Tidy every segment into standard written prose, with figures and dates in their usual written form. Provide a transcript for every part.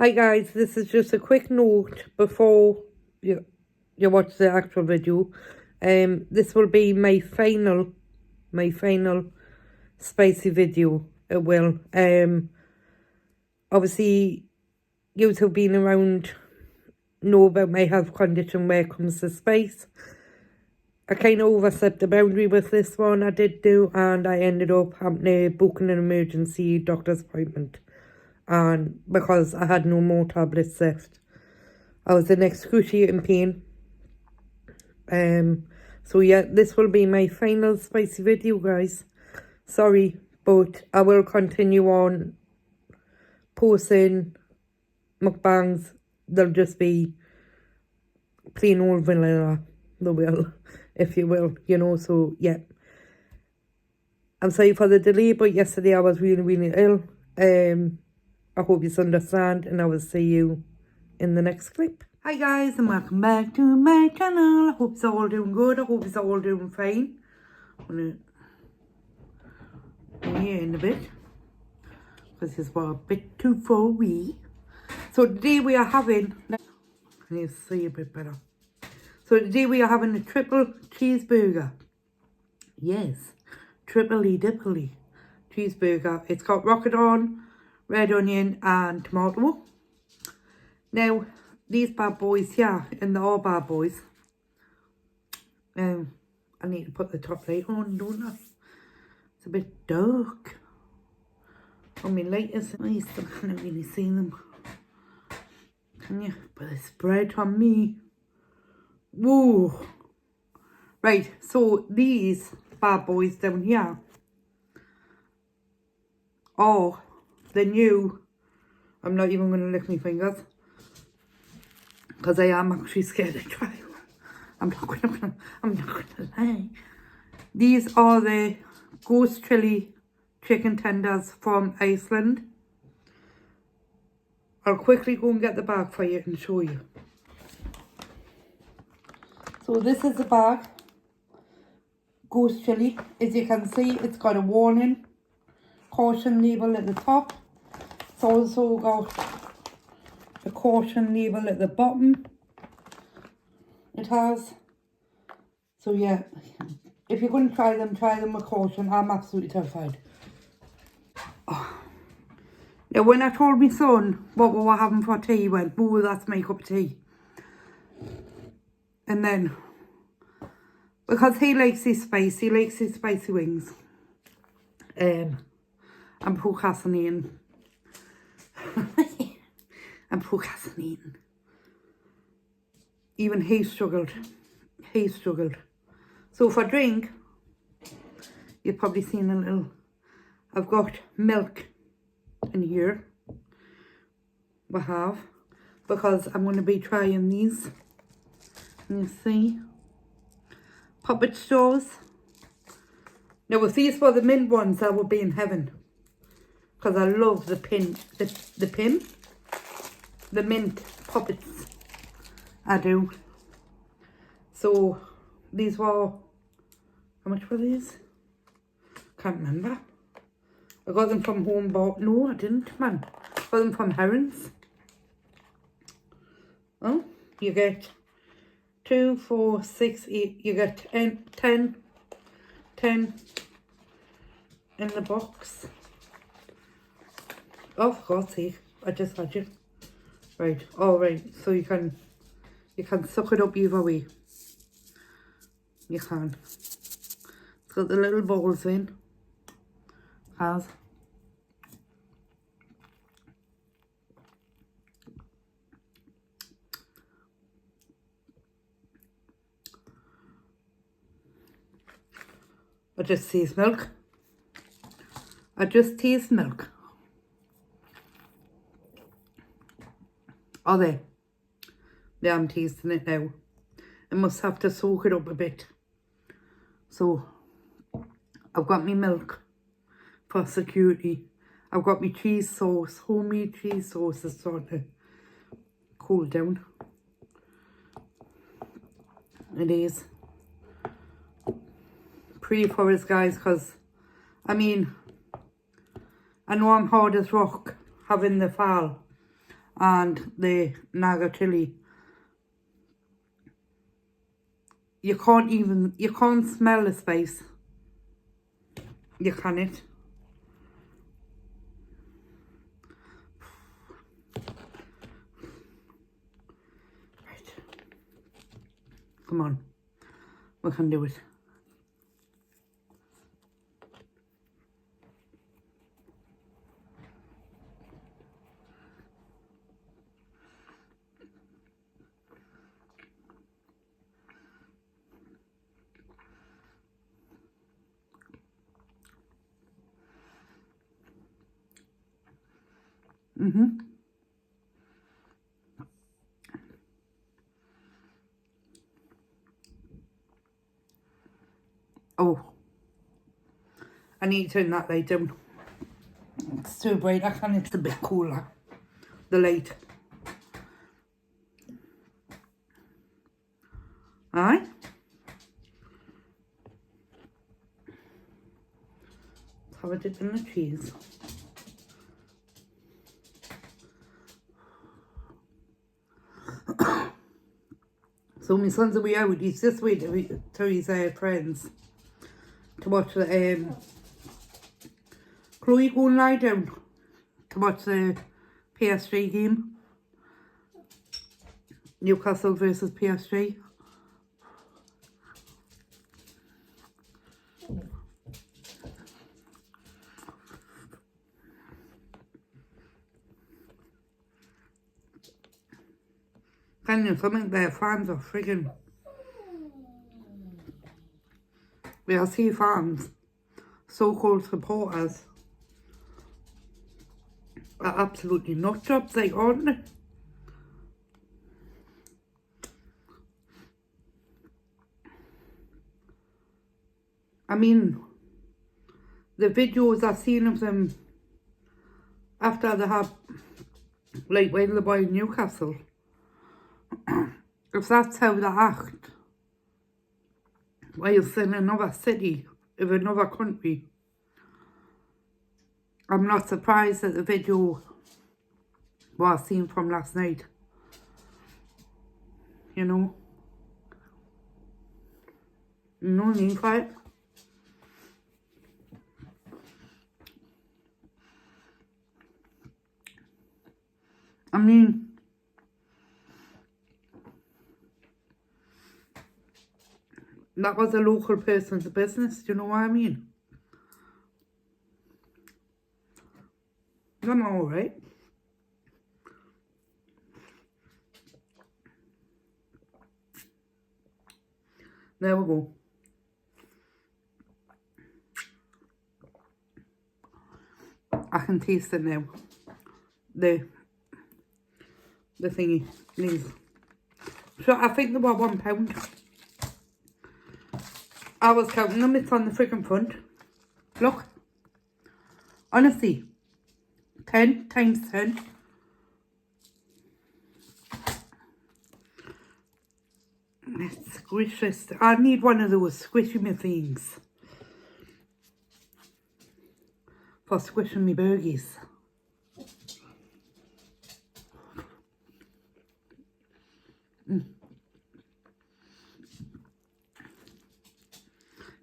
Hi guys, this is just a quick note before you watch the actual video. This will be my final spicy video. It will. Obviously you have been around, know about my health condition when it comes to spice. I kind of overstepped the boundary with this one, I did do, and I ended up having to book an emergency doctor's appointment. And because I had no more tablets left, I was in excruciating pain. So yeah, this will be my final spicy video, guys. Sorry, but I will continue on posting mukbangs. They'll just be plain old vanilla. They will, if you will, so yeah. I'm sorry for the delay, but yesterday I was really ill. I hope you understand, and I will see you in the next clip. Hi guys, and welcome back to my channel. I hope you're all doing good. I hope you're all doing fine. I'm gonna here in a bit because this was a bit too far away. So today we are having, can you see a bit better? So today we are having a triple cheeseburger. Yes, triple-y dipply cheeseburger. It's got rocket on, red onion and tomato. Now these bad boys here, and they're all bad boys. I need to put the top light on, don't I? It's a bit dark. I mean, light is nice, I can't really see them. Can you? But it's bright on me. Whoa. Right, so these bad boys down here are the new, I'm not even going to lick my fingers, because I am actually scared to try. I'm not gonna lie. These are the ghost chili chicken tenders from Iceland. I'll quickly go and get the bag for you and show you. So this is the bag. Ghost chili. As you can see, it's got a warning, caution label at the top. It's also got a caution label at the bottom. It has. So yeah, if you're going to try them with caution. I'm absolutely terrified. Oh. Now when I told my son what we were having for tea, he went, "Boo, that's my cup of tea." And then, because he likes his spice, he likes his spicy wings. I'm procrastinating. I'm procrastinating. Even he struggled. He struggled. So for drink, you've probably seen a little, I've got milk in here. We have, because I'm going to be trying these. And you see, puppet straws. Now if these were the mint ones, I would be in heaven. Because I love the mint puppets. I do. So these were, how much were these? Can't remember. I got them from home, but no, I didn't, man. I got them from Herons. Oh, you get 2, 4, 6, 8. You get 10 in the box. Oh, for God's sake, I just had you. Right, alright, so you can suck it up either way. You can. It's got the little balls in. Has. I just taste milk. I just taste milk. Are they? Yeah, I'm tasting it now. I must have to soak it up a bit. So, I've got my milk for security. I've got my cheese sauce. Homemade cheese sauce is starting to cool down. It is. Pray for us, guys, because, I mean, I know I'm hard as rock having the fall. and the Naga chili. You can't smell the spice. You can't. Right. Come on. We can do it. Oh, I need to turn that light down. It's too bright. I can. It's a bit cooler. The light. Aye. Let's have a dip in the cheese. So my son's away out. He's this way to his friends to watch the Chloe, go and lie down to watch the PSG game. Newcastle versus PSG. Can you something their fans are friggin'. VRC fans, so-called supporters, are absolutely nut jobs, like, aren't they? I mean, the videos I've seen of them after they have, like, when they're by Newcastle, if that's how they act whilst in another city of another country, I'm not surprised at the video was seen from last night. You know? No need for it. I mean, that was a local person's business, do you know what I mean? I'm alright. There we go. I can taste it now. The thingy. These. So I think they were £1. I was counting them, it's on the freaking front. Look. Honestly. 10 times 10. Let's squish this. I need one of those squishy me things. For squishing me burgies.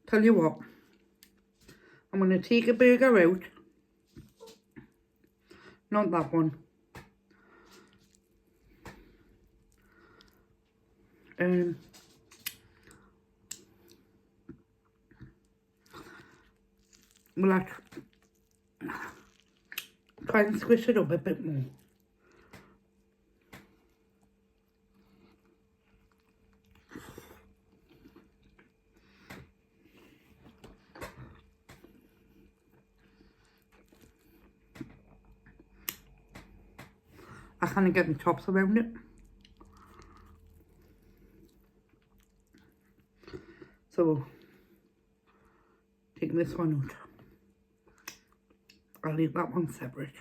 Tell you what, I'm going to take a burger out, not that one, we'll have to try and squish it up a bit more. I can't get my chops around it. So, take this one out. I'll leave that one separate.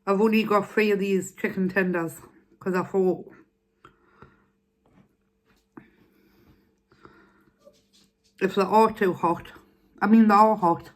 I've only got 3 of these chicken tenders because I thought if they are too hot, I mean, they're all hot.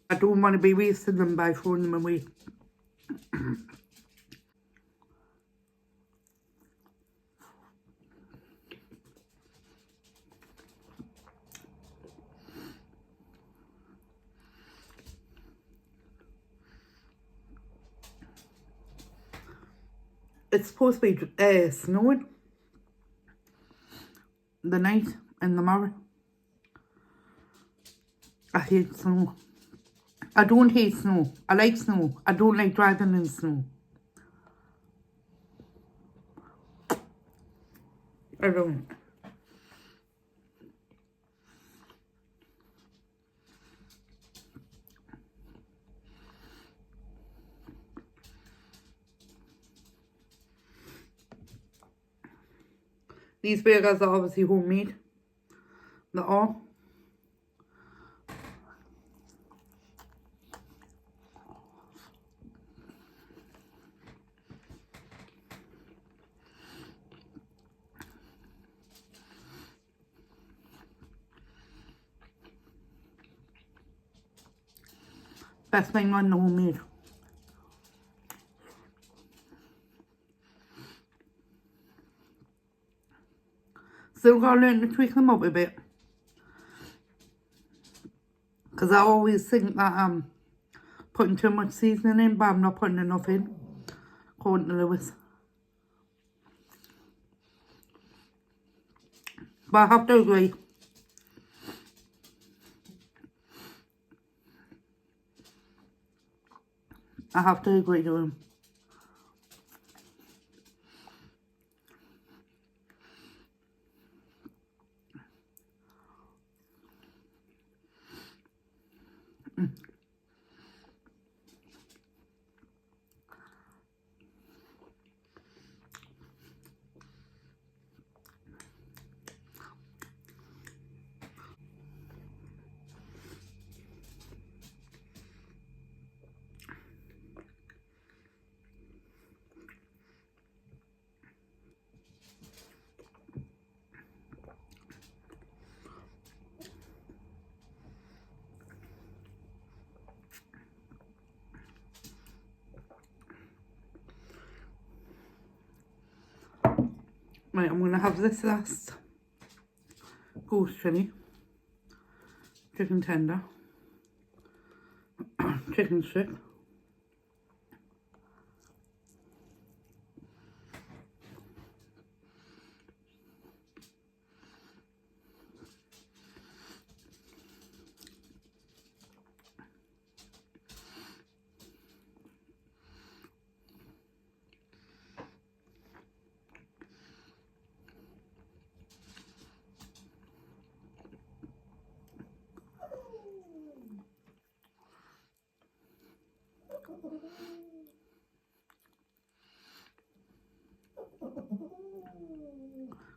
I don't want to be wasting them by throwing them away. It's supposed to be snowing the night and the morning. I hate snow. I don't hate snow. I like snow. I don't like driving in snow. I don't. These burgers are obviously homemade. They are. Best thing on the homemade. Still gotta learn to tweak them up a bit. Because I always think that I'm putting too much seasoning in, but I'm not putting enough in. According to Lewis. But I have to agree. I have to agree to him. Right, I'm going to have this last goose chili, chicken tender, chicken strip,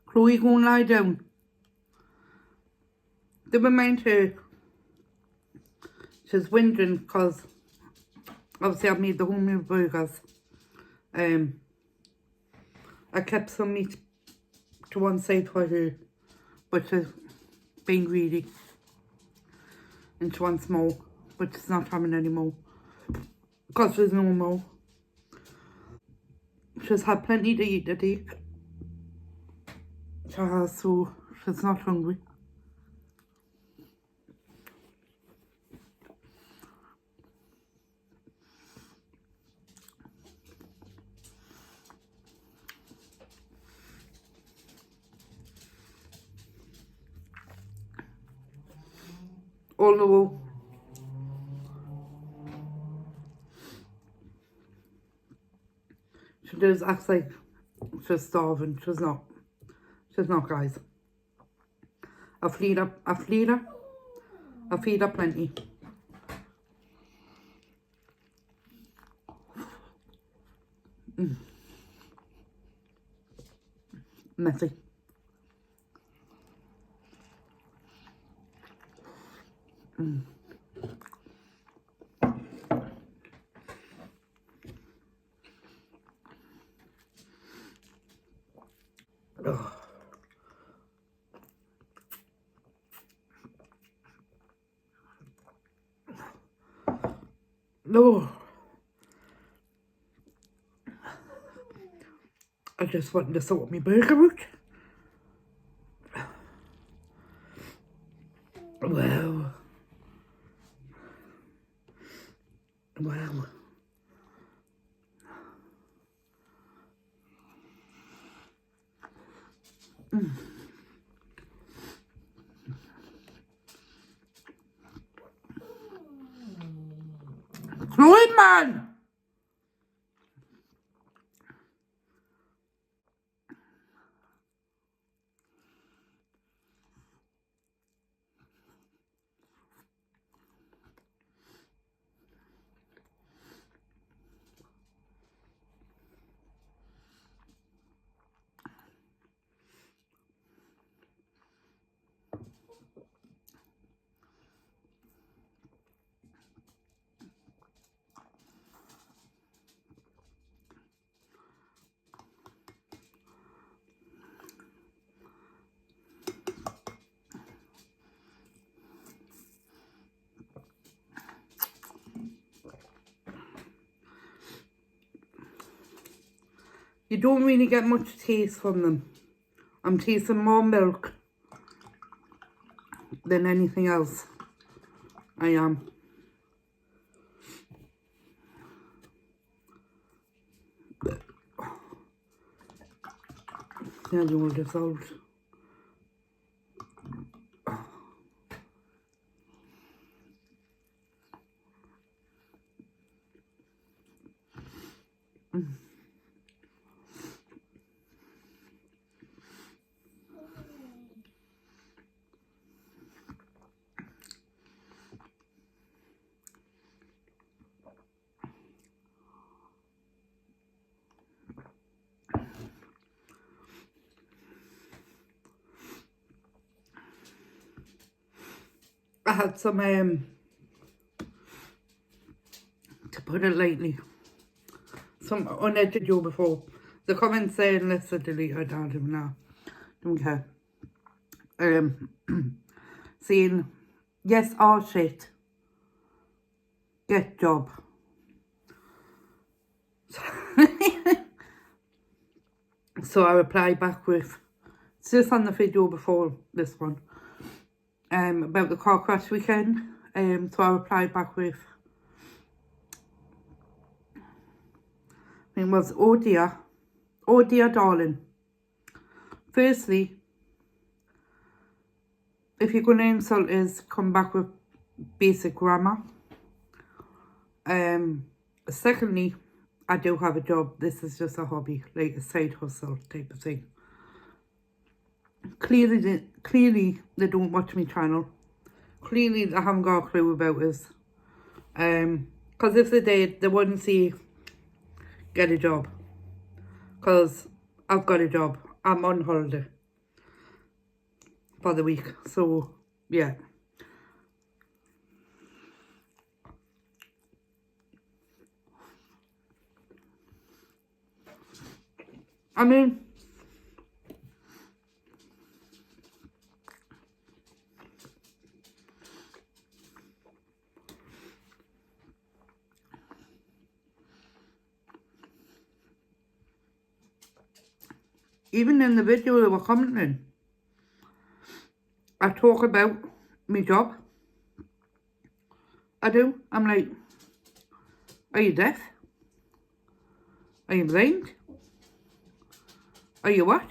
Chloe, go and lie down. Never mind her. She's whinging because obviously I've made the homemade burgers. I kept some meat to one side for her, but she's being greedy. And she wants more, but she's not having any more. Because there's no more. She's had plenty to eat today. She has, so she's not hungry. Although she does act like she's starving. She's not. She's not, guys. I feed her plenty. Messy. No. I just wanted to sort my burger out. Wow. Wow. Floyd, man! You don't really get much taste from them. I'm tasting more milk than anything else. I am. Yeah, you will dissolve. I had some, to put it lightly, some unedited video before. The comments saying let's delete her dad him now. Don't care. Saying, yes, oh shit. Get job. So I replied back with, it's just on the video before this one, about the car crash weekend. So I replied back with, it was, oh dear, darling. Firstly, if you're going to insult us, come back with basic grammar. Secondly, I do have a job. This is just a hobby, like a side hustle type of thing. Clearly they don't watch my channel. Clearly they haven't got a clue about us. Because if they did, they wouldn't see get a job. Because I've got a job. I'm on holiday for the week. So, yeah. I mean, even in the video they were commenting, I talk about my job. I do. I'm like, are you deaf? Are you blind? Are you what?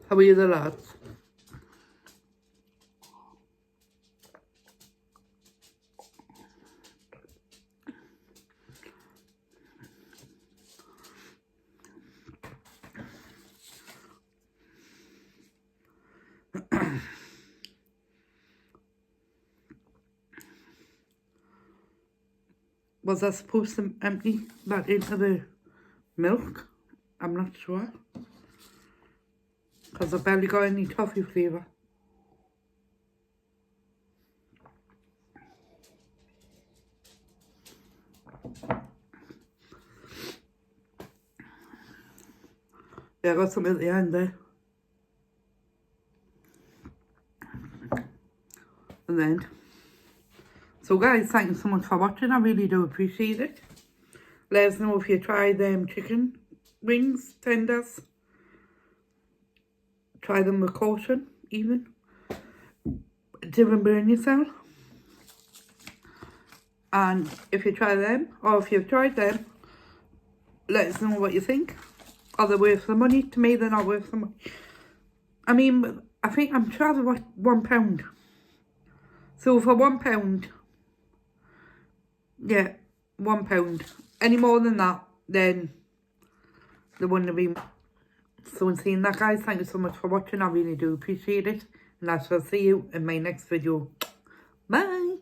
How are you, the lads? Was I supposed to empty that into the milk? I'm not sure. Because I barely got any toffee flavour. Yeah, I got some at the end there. And then. So guys, thank you so much for watching. I really do appreciate it. Let us know if you try them chicken wings, tenders. Try them with caution, even. Didn't burn yourself. And if you try them, or if you've tried them, let us know what you think. Are they worth the money? To me, they're not worth the money. I mean, I think I'm sure they're worth £1. So for £1, yeah, £1. Any more than that, then they wouldn't have been. So in seeing that, guys, thank you so much for watching. I really do appreciate it. And I shall see you in my next video. Bye.